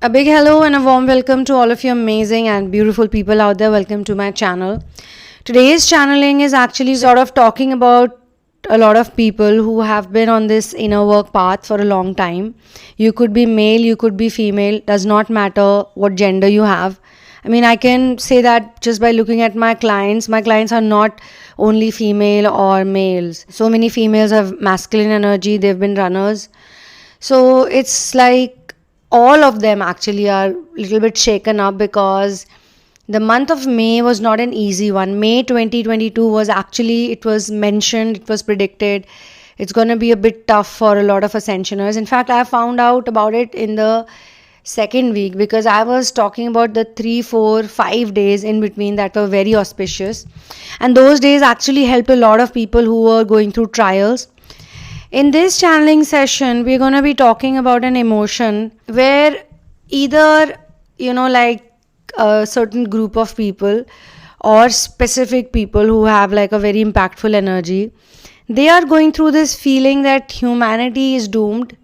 A big hello and a warm welcome to all of you amazing and beautiful people out there. Welcome to my channel. Today's channeling is actually sort of talking about a lot of people who have been on this inner work path for a long time. You could be male, you could be female, does not matter what gender you have. I mean, I can say that just by looking at my clients. My clients are not only female or males. So many females have masculine energy, they've been runners. So it's like all of them actually are a little bit shaken up because the month of May was not an easy one. May 2022 was actually, it was mentioned, it was predicted. It's going to be a bit tough for a lot of Ascensioners. In fact, I found out about it in the second week because I was talking about the 3, 4, 5 days in between that were very auspicious. And those days actually helped a lot of people who were going through trials. In this channeling session, we're going to be talking about an emotion where either, like a certain group of people or specific people who have like a very impactful energy, they are going through this feeling that humanity is doomed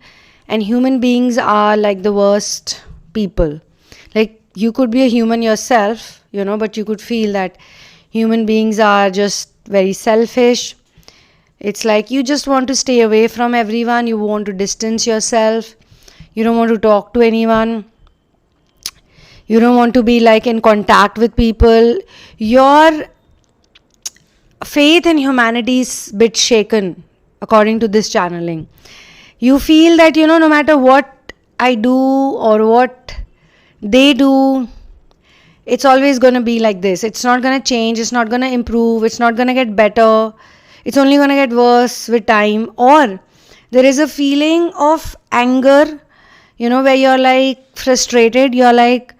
and human beings are like the worst people. Like you could be a human yourself, but you could feel that human beings are just very selfish. It's like you just want to stay away from everyone. You want to distance yourself. You don't want to talk to anyone. You don't want to be like in contact with people. Your faith in humanity is a bit shaken according to this channeling. You feel that, no matter what I do or what they do, it's always going to be like this. It's not going to change. It's not going to improve. It's not going to get better. It's only going to get worse with time. Or there is a feeling of anger, where you're like frustrated. You're like,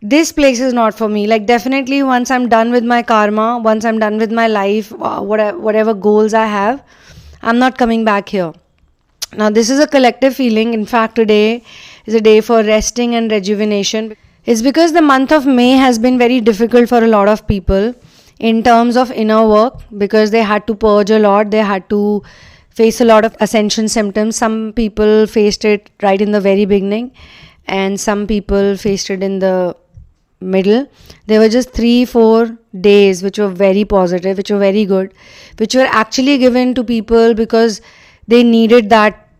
this place is not for me. Like definitely once I'm done with my karma, once I'm done with my life, whatever goals I have, I'm not coming back here. Now this is a collective feeling. In fact, today is a day for resting and rejuvenation. It's because the month of May has been very difficult for a lot of people in terms of inner work, because they had to purge a lot, they had to face a lot of ascension symptoms. Some people faced it right in the very beginning and some people faced it in the middle. There were just 3-4 days which were very positive, which were very good, which were actually given to people because they needed that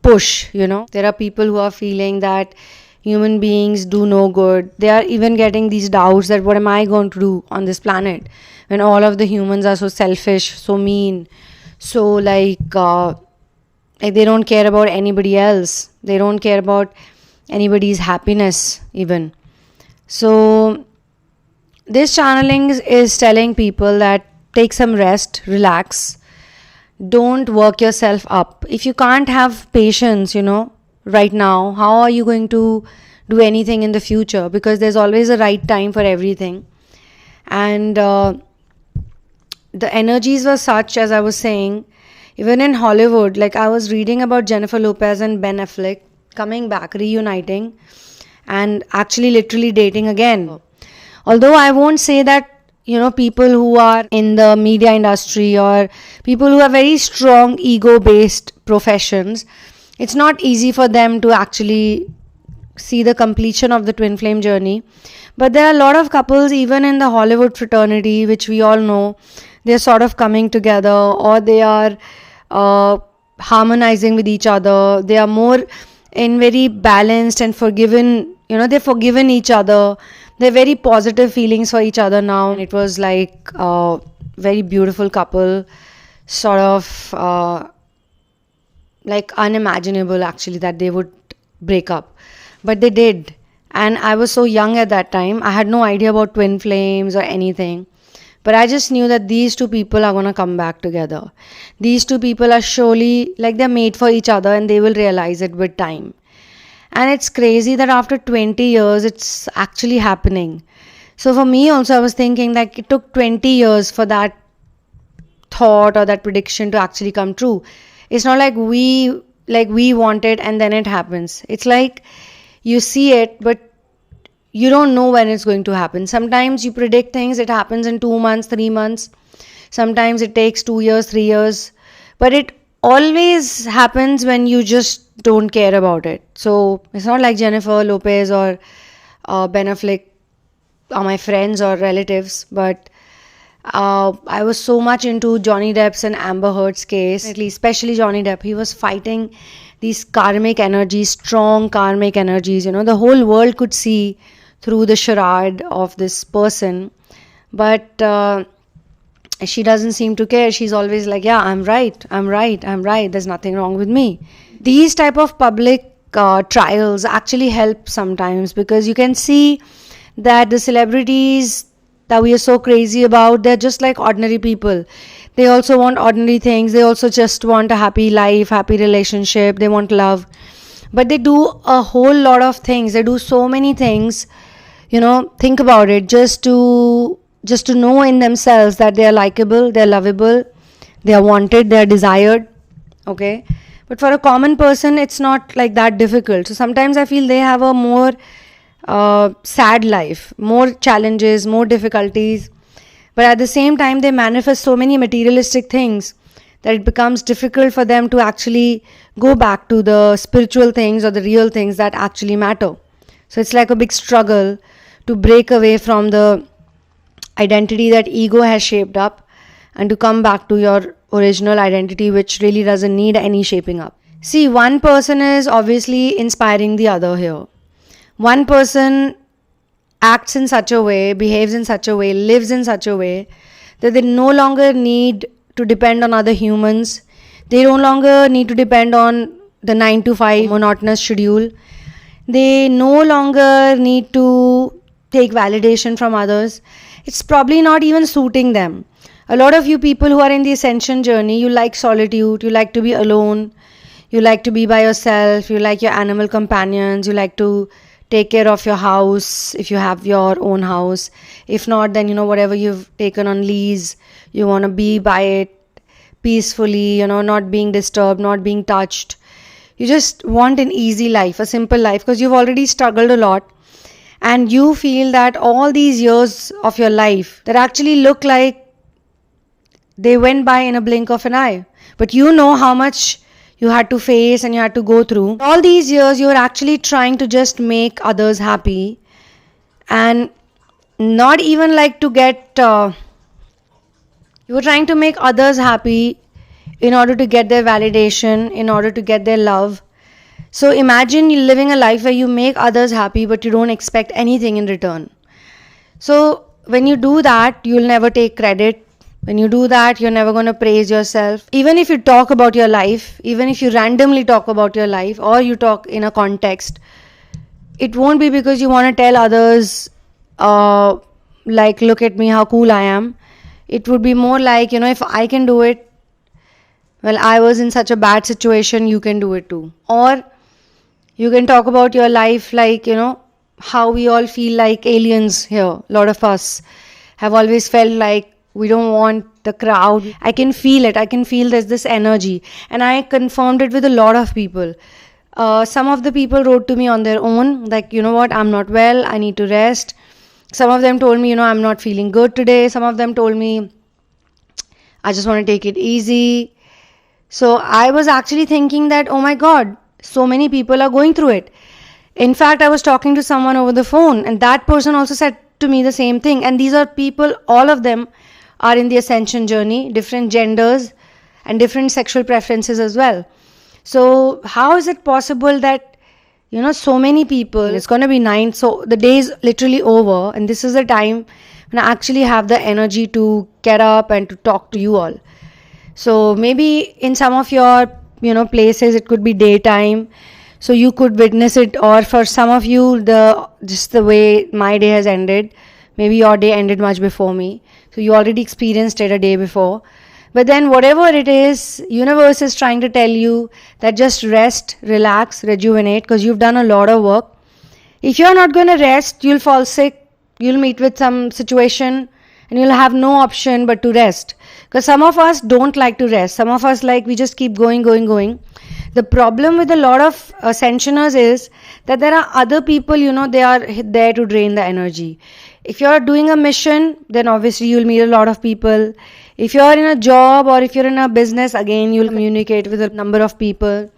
push. There are people who are feeling that human beings do no good. They are even getting these doubts that what am I going to do on this planet when all of the humans are so selfish, so mean, so like they don't care about anybody else. They don't care about anybody's happiness even. So this channeling is telling people that take some rest, relax, don't work yourself up. If you can't have patience, right now, how are you going to do anything in the future? Because there's always a right time for everything. And the energies were such, as I was saying, even in Hollywood, like I was reading about Jennifer Lopez and Ben Affleck coming back, reuniting, and actually literally dating again. Although I won't say that, people who are in the media industry or people who have very strong ego-based professions, it's not easy for them to actually see the completion of the Twinflame journey. But there are a lot of couples, even in the Hollywood fraternity, which we all know, they're sort of coming together or they are harmonizing with each other. They are more in very balanced and forgiven, they've forgiven each other. They're very positive feelings for each other now. And it was like a very beautiful couple, sort of like unimaginable actually that they would break up, but they did. And I was so young at that time. I had no idea about twin flames or anything, but I just knew that these two people are going to come back together. These two people are surely like they're made for each other and they will realize it with time. And it's crazy that after 20 years it's actually happening. So for me also, I was thinking that it took 20 years for that thought or that prediction to actually come true. It's not like we want it and then it happens. It's like you see it, but you don't know when it's going to happen. Sometimes you predict things, it happens in 2 months, 3 months. Sometimes it takes 2 years, 3 years. But it always happens when you just don't care about it. So it's not like Jennifer Lopez or Ben Affleck are my friends or relatives, but I was so much into Johnny Depp's and Amber Heard's case, especially Johnny Depp. He was fighting these karmic energies, strong karmic energies. The whole world could see through the charade of this person, but she doesn't seem to care. She's always like, yeah, I'm right, there's nothing wrong with me. These type of public trials actually help sometimes, because you can see that the celebrities that we are so crazy about, they're just like ordinary people. They also want ordinary things. They also just want a happy life, happy relationship. They want love, but they do a whole lot of things. They do so many things. Think about it, just to know in themselves that they are likable, they are lovable, they are wanted, they are desired. Okay, but for a common person, it's not like that difficult. So sometimes I feel they have a more sad life, more challenges, more difficulties, but at the same time they manifest so many materialistic things that it becomes difficult for them to actually go back to the spiritual things or the real things that actually matter. So it's like a big struggle to break away from the identity that ego has shaped up and to come back to your original identity, which really doesn't need any shaping up. See, one person is obviously inspiring the other here. One person acts in such a way, behaves in such a way, lives in such a way that they no longer need to depend on other humans. They no longer need to depend on the 9 to 5 monotonous schedule. They no longer need to take validation from others. It's probably not even suiting them. A lot of you people who are in the ascension journey, you like solitude, you like to be alone, you like to be by yourself, you like your animal companions, you like to take care of your house if you have your own house. If not, then whatever you've taken on lease, you want to be by it peacefully, not being disturbed, not being touched. You just want an easy life, a simple life, because you've already struggled a lot, and you feel that all these years of your life that actually look like they went by in a blink of an eye, but you know how much you had to face and you had to go through. All these years, you were actually trying to just make others happy, and not even like to get, you were trying to make others happy in order to get their validation, in order to get their love. So imagine you living a life where you make others happy, but you don't expect anything in return. So when you do that, you'll never take credit. When you do that, you're never going to praise yourself. Even if you talk about your life, even if you randomly talk about your life, or you talk in a context, it won't be because you want to tell others, like, look at me, how cool I am. It would be more like, if I can do it, well, I was in such a bad situation, you can do it too. Or you can talk about your life like, how we all feel like aliens here. A lot of us have always felt like we don't want the crowd. I can feel it. I can feel there's this energy. And I confirmed it with a lot of people. Some of the people wrote to me on their own, like, you know what, I'm not well, I need to rest. Some of them told me, I'm not feeling good today. Some of them told me, I just want to take it easy. So I was actually thinking that, oh my God, so many people are going through it. In fact, I was talking to someone over the phone, and that person also said to me the same thing. And these are people, all of them are in the ascension journey, different genders and different sexual preferences as well. So how is it possible that, so many people, it's going to be 9, so the day is literally over, and this is the time when I actually have the energy to get up and to talk to you all. So maybe in some of your, places, it could be daytime, so you could witness it, or for some of you, just the way my day has ended, maybe your day ended much before me, so you already experienced it a day before. But then whatever it is, universe is trying to tell you that just rest, relax, rejuvenate, because you've done a lot of work. If you're not going to rest, you'll fall sick, you'll meet with some situation, and you'll have no option but to rest. Because some of us don't like to rest. Some of us we just keep going. The problem with a lot of ascensioners is that there are other people, they are there to drain the energy. If you're doing a mission, then obviously you'll meet a lot of people. If you're in a job or if you're in a business, again, you'll communicate with a number of people.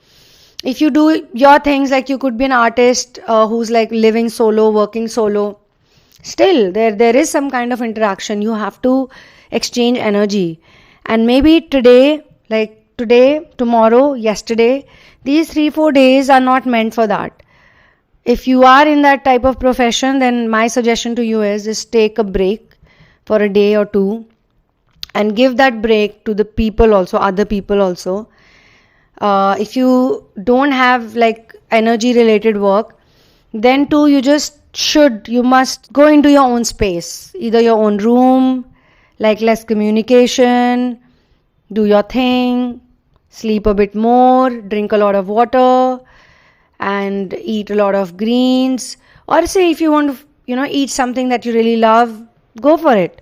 If you do your things, like you could be an artist who's like living solo, working solo, still there is some kind of interaction. You have to exchange energy. And maybe today, tomorrow, yesterday, these 3-4 days are not meant for that. If you are in that type of profession, then my suggestion to you is just take a break for a day or two and give that break to the people also, other people also. If you don't have like energy related work, then too you must go into your own space, either your own room, like less communication, do your thing, sleep a bit more, drink a lot of water, and eat a lot of greens. Or say if you want to, eat something that you really love, go for it.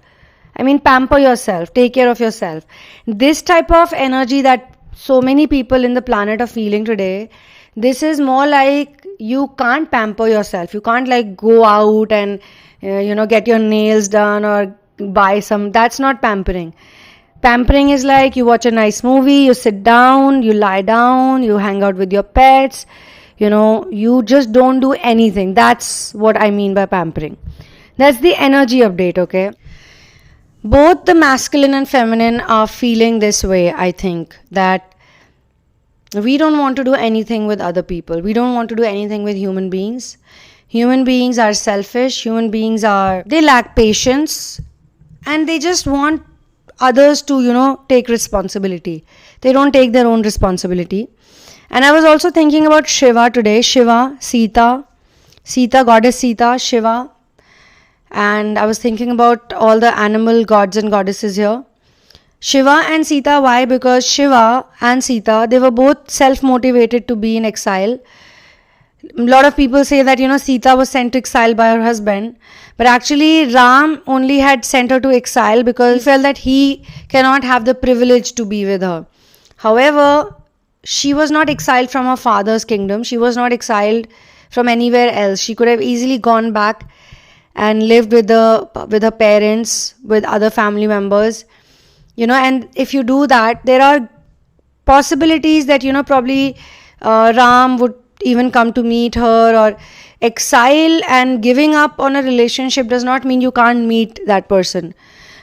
I mean, pamper yourself, take care of yourself. This type of energy that so many people in the planet are feeling today, this is more like you can't pamper yourself. You can't like go out and, get your nails done or buy some. That's not pampering. Pampering is like you watch a nice movie, you sit down, you lie down, you hang out with your pets, you just don't do anything. That's what I mean by pampering. That's the energy update, okay? Both the masculine and feminine are feeling this way, I think, that we don't want to do anything with other people. We don't want to do anything with human beings. Human beings are selfish. They lack patience, and they just want others to, take responsibility. They don't take their own responsibility. And I was also thinking about Shiva today. Shiva, Sita, goddess Sita, Shiva. And I was thinking about all the animal gods and goddesses here. Shiva and Sita, why? Because Shiva and Sita, they were both self-motivated to be in exile. A lot of people say that, Sita was sent to exile by her husband. But actually, Ram only had sent her to exile because he felt that he cannot have the privilege to be with her. However, she was not exiled from her father's kingdom. She was not exiled from anywhere else. She could have easily gone back and lived with her parents, with other family members. And if you do that, there are possibilities that, probably Ram would even come to meet her. Or exile and giving up on a relationship does not mean you can't meet that person.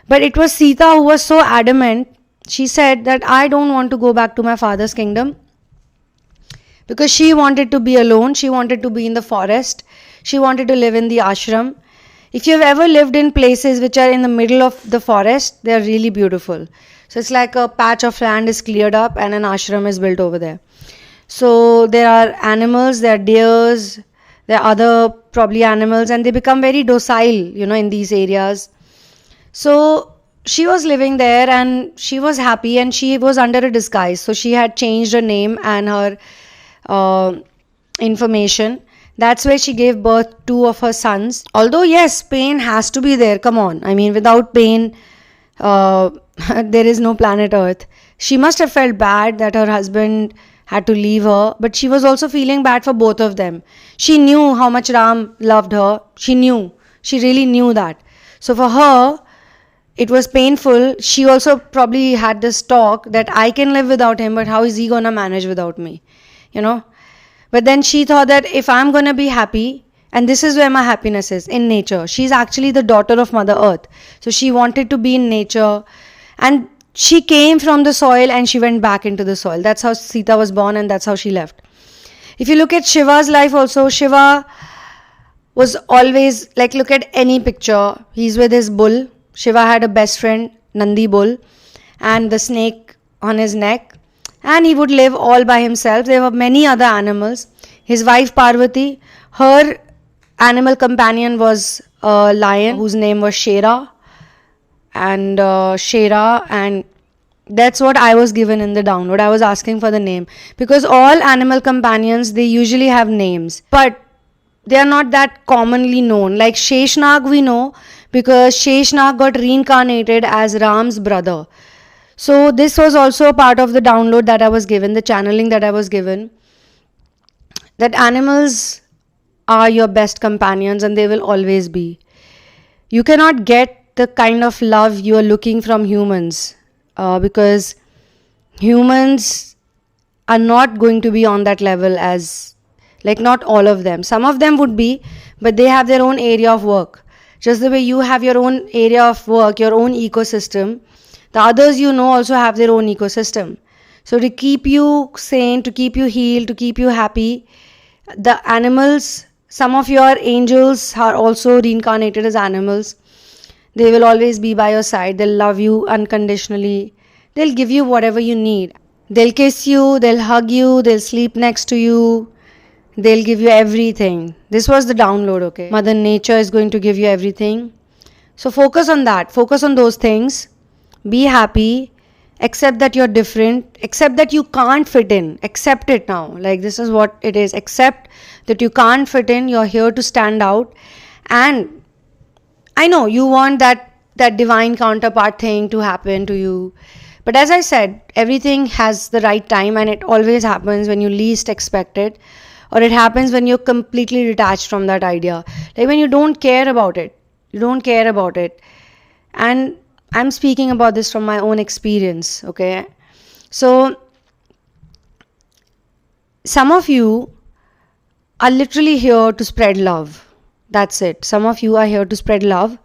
But it was Sita who was so adamant. She said that I don't want to go back to my father's kingdom, because she wanted to be alone. She wanted to be in the forest. She wanted to live in the ashram. If you've ever lived in places which are in the middle of the forest, they're really beautiful. So it's like a patch of land is cleared up and an ashram is built over there. So there are animals, there are deers, there are other probably animals, and they become very docile, in these areas. So she was living there and she was happy, and she was under a disguise. So she had changed her name and her information. That's where she gave birth to 2 of her sons. Although, yes, pain has to be there. Come on. I mean, without pain, there is no planet Earth. She must have felt bad that her husband had to leave her, but she was also feeling bad for both of them. She knew how much Ram loved her. She really knew that. So for her, it was painful. She also probably had this talk that I can live without him, but how is he gonna manage without me? But then she thought that if I'm gonna be happy, and this is where my happiness is, in nature. She's actually the daughter of Mother Earth. So she wanted to be in nature, and she came from the soil and she went back into the soil. That's how Sita was born, and that's how she left. If you look at Shiva's life also, Shiva was always, like, look at any picture. He's with his bull. Shiva had a best friend, Nandi bull, and the snake on his neck. And he would live all by himself. There were many other animals. His wife Parvati, her animal companion was a lion whose name was Shera. And that's what I was given in the download. I was asking for the name, because all animal companions, they usually have names, but they are not that commonly known. Like Sheshnag we know, because Sheshnag got reincarnated as Ram's brother. So this was also a part of the download that I was given, the channeling that I was given, that animals are your best companions and they will always be. You cannot get the kind of love you are looking from humans, because humans are not going to be on that level, as like not all of them. Some of them would be, but they have their own area of work. Just the way you have your own area of work, your own ecosystem, the others also have their own ecosystem. So to keep you sane, to keep you healed, to keep you happy, the animals, some of your angels are also reincarnated as animals. They will always be by your side. They'll love you unconditionally. They'll give you whatever you need. They'll kiss you, they'll hug you, they'll sleep next to you, they'll give you everything. This was the download, okay? Mother Nature is going to give you everything. So focus on that. Focus on those things. Be happy. Accept that you're different. Accept that you can't fit in. Accept it now. Like, this is what it is. Accept that you can't fit in. You're here to stand out. And I know you want that divine counterpart thing to happen to you. But as I said, everything has the right time, and it always happens when you least expect it, or it happens when you're completely detached from that idea. Like when you don't care about it. You don't care about it. And I'm speaking about this from my own experience, okay? So, some of you are literally here to spread love. That's it. Some of you are here to spread love.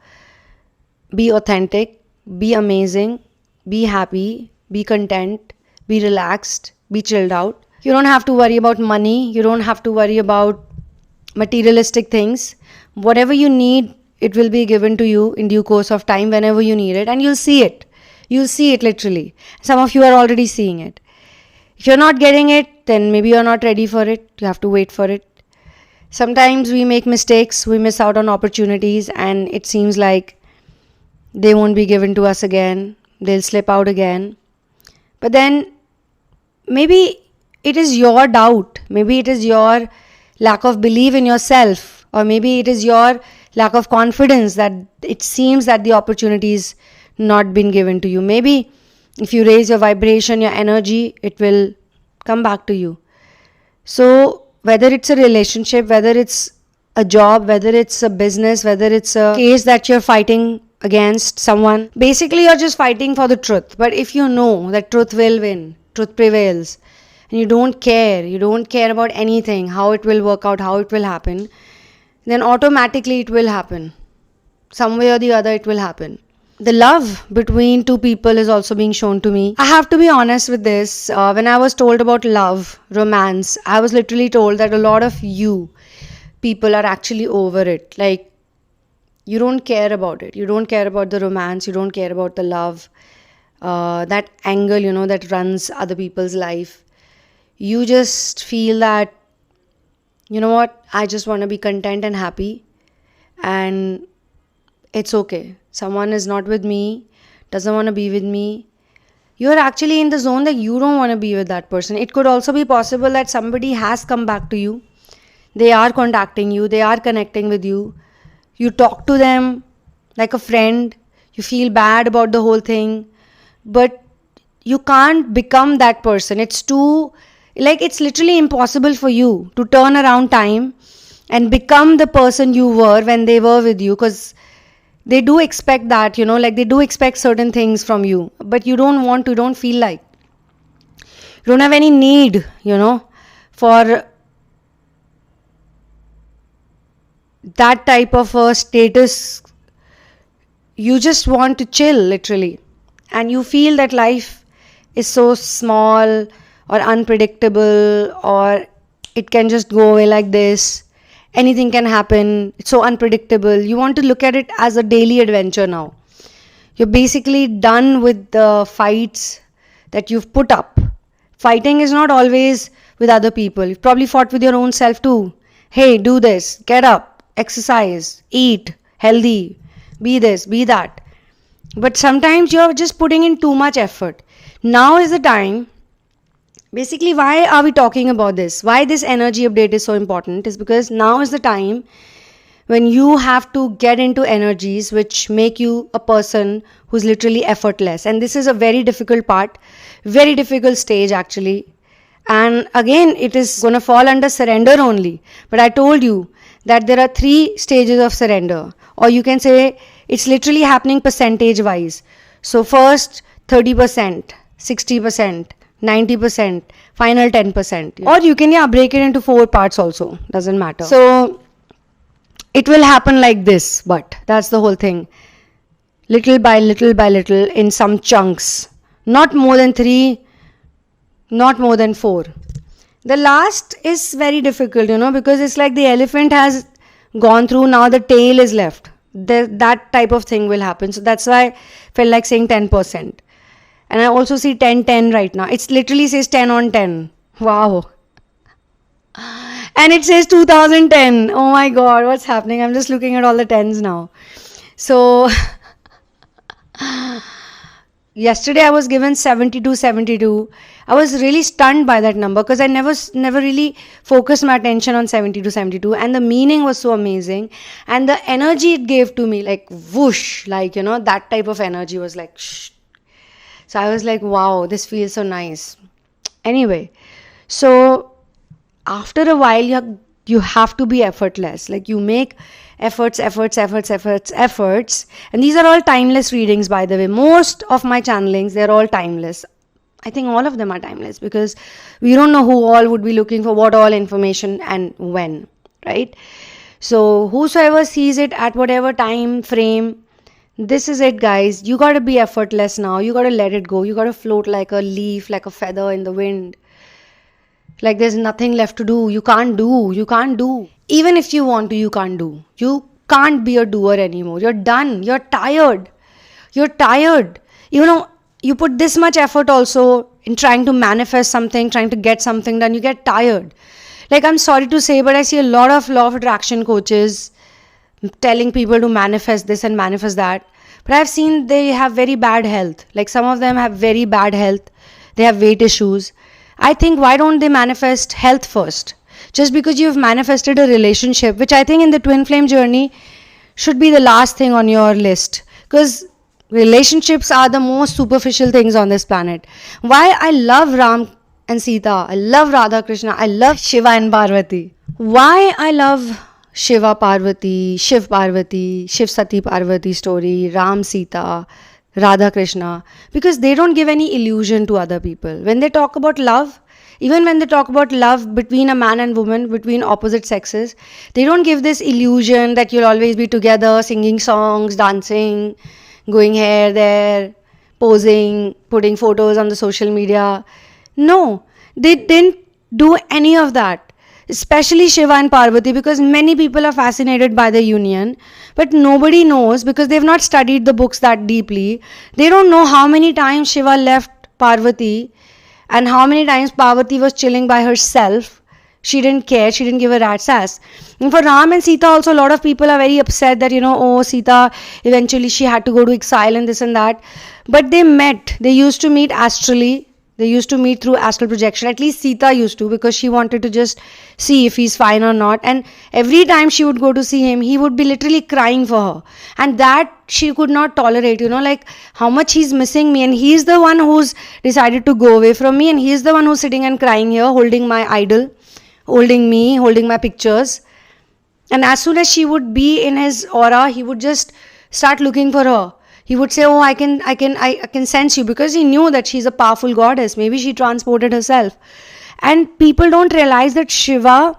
Be authentic. Be amazing. Be happy, be content, be relaxed, be chilled out. You don't have to worry about money. You don't have to worry about materialistic things. Whatever you need, it will be given to you in due course of time whenever you need it. And you'll see it. You'll see it literally. Some of you are already seeing it. If you're not getting it, then maybe you're not ready for it. You have to wait for it. Sometimes we make mistakes. We miss out on opportunities. And it seems like they won't be given to us again. They'll slip out again. But then maybe it is your doubt. Maybe it is your lack of belief in yourself. Or maybe it is your lack of confidence that it seems that the opportunity is not been given to you. Maybe if you raise your vibration, your energy, it will come back to you. So whether it's a relationship, whether it's a job, whether it's a business, whether it's a case that you're fighting against someone, basically you're just fighting for the truth. But if you know that truth will win, truth prevails, and you don't care about anything, how it will work out, how it will happen, then automatically it will happen. Some way or the other it will happen. The love between two people is also being shown to me. I have to be honest with this. When I was told about love, romance, I was literally told that a lot of you people are actually over it. Like, you don't care about it. You don't care about the romance. You don't care about the love. That angle, that runs other people's life. You just feel that, you know what, I just want to be content and happy. And it's okay. Someone is not with me, doesn't want to be with me. You're actually in the zone that you don't want to be with that person. It could also be possible that somebody has come back to you. They are contacting you. They are connecting with you. You talk to them like a friend. You feel bad about the whole thing. But you can't become that person. It's literally impossible for you to turn around time and become the person you were when they were with you. Because they do expect that, they do expect certain things from you. But you don't want to, you don't feel like. You don't have any need, for that type of a status. You just want to chill, literally. And you feel that life is so small or unpredictable, or it can just go away like this. Anything can happen. It's so unpredictable. You want to look at it as a daily adventure now. You're basically done with the fights that you've put up. Fighting is not always with other people. You've probably fought with your own self too. Hey, do this, get up, exercise, eat healthy, be this, be that. But sometimes you're just putting in too much effort. Now is the time. Basically, why are we talking about this? Why this energy update is so important is because now is the time when you have to get into energies which make you a person who's literally effortless. And this is a very difficult part, very difficult stage actually. And again, it is going to fall under surrender only. But I told you that there are 3 stages of surrender, or you can say it's literally happening percentage wise. So first 30%, 60%, 90%, final 10%. Or you can break it into 4 parts also, doesn't matter. So it will happen like this, but that's the whole thing. Little by little by little in some chunks. Not more than 3, not more than 4. The last is very difficult, because it's like the elephant has gone through, now the tail is left. That type of thing will happen. So that's why I felt like saying 10%. And I also see 10-10 right now. It literally says 10 on 10. Wow. And it says 2010. Oh my God, what's happening? I'm just looking at all the 10s now. So yesterday I was given 72. I was really stunned by that number because I never really focused my attention on 72, and the meaning was so amazing, and the energy it gave to me, like whoosh, like that type of energy was like shh. So I was like, wow, this feels so nice. Anyway, so after a while you have to be effortless. Like you make efforts, and these are all timeless readings, by the way. Most of my channelings, they're all timeless. I think all of them are timeless because we don't know who all would be looking for what all information and when, right? So whosoever sees it at whatever time frame, this is it, guys. You got to be effortless now. You got to let it go. You got to float like a leaf, like a feather in the wind. Like there's nothing left to do. You can't do. Even if you want to, you can't do. You can't be a doer anymore. You're done. You're tired. You put this much effort also in trying to manifest something, trying to get something done. You get tired. Like, I'm sorry to say, but I see a lot of law of attraction coaches telling people to manifest this and manifest that. But I've seen they have very bad health. Like some of them have very bad health. They have weight issues. I think, why don't they manifest health first? Just because you've manifested a relationship, which I think in the twin flame journey should be the last thing on your list. Because relationships are the most superficial things on this planet. Why I love Ram and Sita, I love Radha Krishna, I love Shiva and Parvati. Why I love Shiva Parvati, Shiv Sati Parvati story, Ram Sita, Radha Krishna, because they don't give any illusion to other people. When they talk about love, even when they talk about love between a man and woman, between opposite sexes, they don't give this illusion that you'll always be together, singing songs, dancing, going here, there, posing, putting photos on the social media. No, they didn't do any of that. Especially Shiva and Parvati, because many people are fascinated by the union, but nobody knows because they've not studied the books that deeply. They don't know how many times Shiva left Parvati and how many times Parvati was chilling by herself. She didn't care. She didn't give a rat's ass. And for Ram and Sita also, a lot of people are very upset that, Sita, eventually she had to go to exile and this and that. But they met. They used to meet astrally. They used to meet through astral projection. At least Sita used to, because she wanted to just see if he's fine or not. And every time she would go to see him, he would be literally crying for her. And that she could not tolerate, like how much he's missing me. And he's the one who's decided to go away from me. And he's the one who's sitting and crying here, holding my idol, holding me, holding my pictures. And as soon as she would be in his aura, he would just start looking for her. He would say, I can sense you, because he knew that she's a powerful goddess. Maybe she transported herself. And people don't realize that Shiva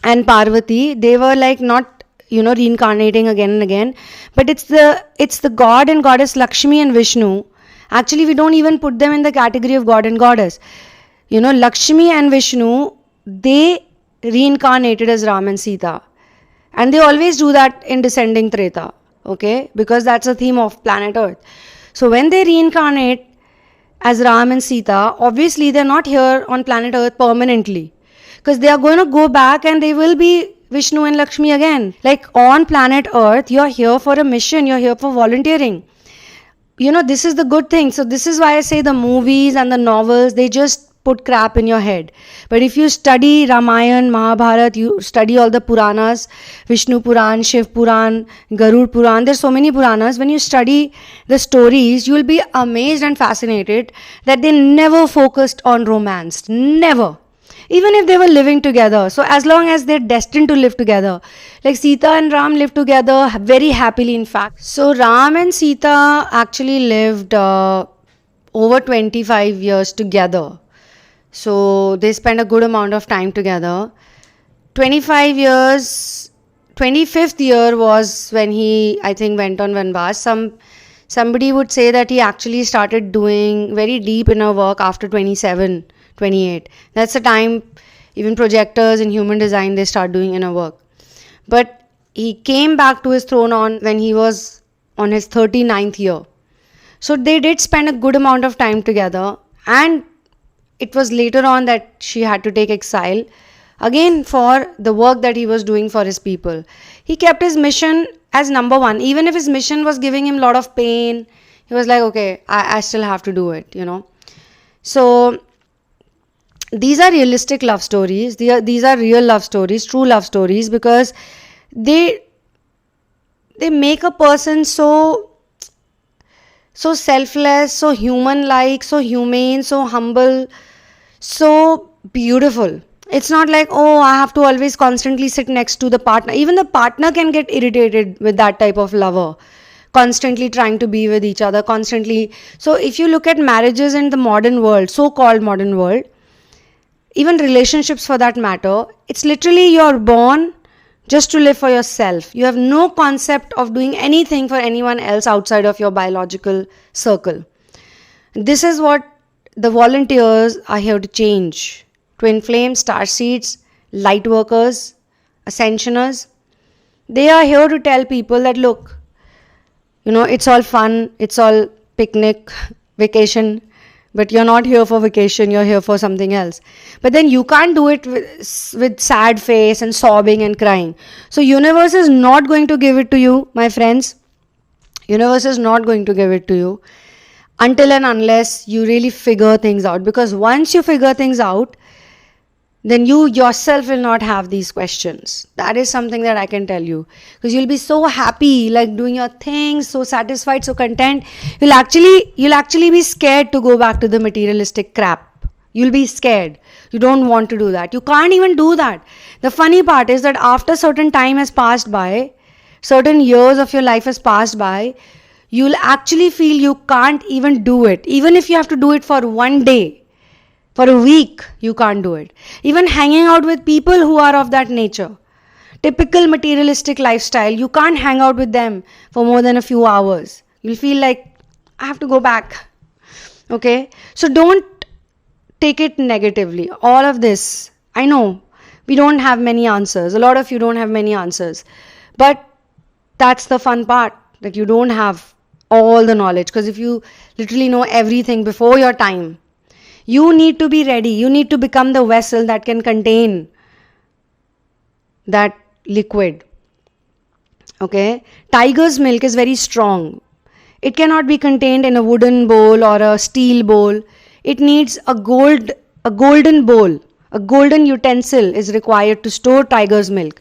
and Parvati, they were like not, reincarnating again and again. But it's the god and goddess Lakshmi and Vishnu. Actually, we don't even put them in the category of god and goddess. Lakshmi and Vishnu, they reincarnated as Ram and Sita. And they always do that in descending Treta. Okay, because that's the theme of planet Earth. So when they reincarnate as Ram and Sita, obviously they're not here on planet Earth permanently, because they are going to go back and they will be Vishnu and Lakshmi again. Like on planet Earth, you're here for a mission, you're here for volunteering. This is the good thing. So this is why I say the movies and the novels, they just put crap in your head. But if you study Ramayana, Mahabharata, you study all the Puranas, Vishnu Puran, Shiv Puran, Garud Puran, there's so many Puranas. When you study the stories, you will be amazed and fascinated that they never focused on romance. Never. Even if they were living together. So as long as they're destined to live together. Like Sita and Ram lived together very happily, in fact. So Ram and Sita actually lived over 25 years together. So they spent a good amount of time together. 25 years, 25th year was when he, I think, went on Vanvas. Somebody would say that he actually started doing very deep inner work after 27, 28. That's the time even projectors in human design, they start doing inner work. But he came back to his throne when he was on his 39th year. So they did spend a good amount of time together, and it was later on that she had to take exile, again for the work that he was doing for his people. He kept his mission as number one. Even if his mission was giving him a lot of pain, he was like, okay, I still have to do it, So these are realistic love stories. These are real love stories, true love stories, because they make a person so selfless, so human-like, so humane, so humble, so beautiful. It's not like, oh, I have to always constantly sit next to the partner. Even the partner can get irritated with that type of lover, constantly trying to be with each other, constantly. So if you look at marriages in the modern world, so-called modern world, even relationships for that matter, it's literally you're born just to live for yourself. You have no concept of doing anything for anyone else outside of your biological circle. This is what the volunteers are here to change. Twinflame, Starseeds, light workers, Ascensioners. They are here to tell people that, look, it's all fun, it's all picnic, vacation, but you're not here for vacation, you're here for something else. But then you can't do it with sad face and sobbing and crying. So universe is not going to give it to you, my friends. Universe is not going to give it to you until and unless you really figure things out. Because once you figure things out, then you yourself will not have these questions. That is something that I can tell you. Because you'll be so happy, like doing your things, so satisfied, so content. You'll actually be scared to go back to the materialistic crap. You'll be scared. You don't want to do that. You can't even do that. The funny part is that after certain time has passed by, certain years of your life has passed by, you'll actually feel you can't even do it. Even if you have to do it for one day, for a week, you can't do it. Even hanging out with people who are of that nature, typical materialistic lifestyle, you can't hang out with them for more than a few hours. You'll feel like, I have to go back. Okay? So don't take it negatively. All of this, I know, we don't have many answers. A lot of you don't have many answers. But that's the fun part, that you don't have all the knowledge. Because if you literally know everything before your time, you need to be ready. You need to become the vessel that can contain that liquid. Okay? Tiger's milk is very strong. It cannot be contained in a wooden bowl or a steel bowl. It needs a golden bowl. A golden utensil is required to store tiger's milk.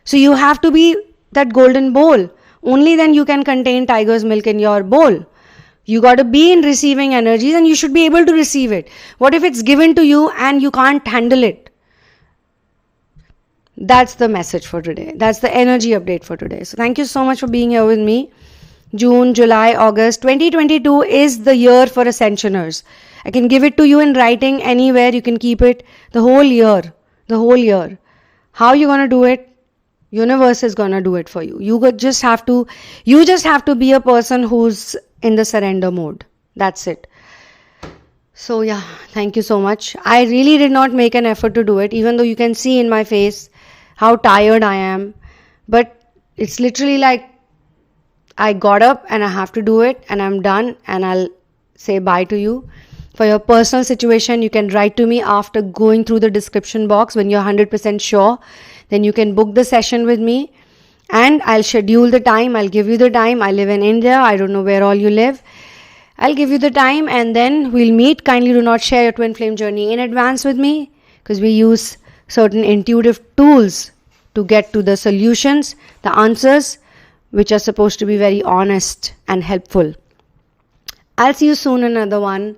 So you have to be that golden bowl. Only then you can contain tiger's milk in your bowl. You got to be in receiving energies and you should be able to receive it. What if it's given to you and you can't handle it? That's the message for today. That's the energy update for today. So thank you so much for being here with me. June, July, August 2022 is the year for Ascensioners. I can give it to you in writing anywhere. You can keep it the whole year. The whole year. How you going to do it? Universe is going to do it for you. You just have to be a person who's in the surrender mode. That's it. So yeah, thank you so much. I really did not make an effort to do it, even though you can see in my face how tired I am. But it's literally like I got up and I have to do it and I'm done and I'll say bye to you. For your personal situation, you can write to me after going through the description box. When you're 100% sure, then you can book the session with me. And I'll schedule the time. I'll give you the time. I live in India. I don't know where all you live. I'll give you the time and then we'll meet. Kindly do not share your twin flame journey in advance with me, because we use certain intuitive tools to get to the solutions, the answers, which are supposed to be very honest and helpful. I'll see you soon in another one.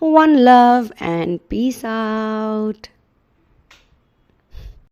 One love and peace out.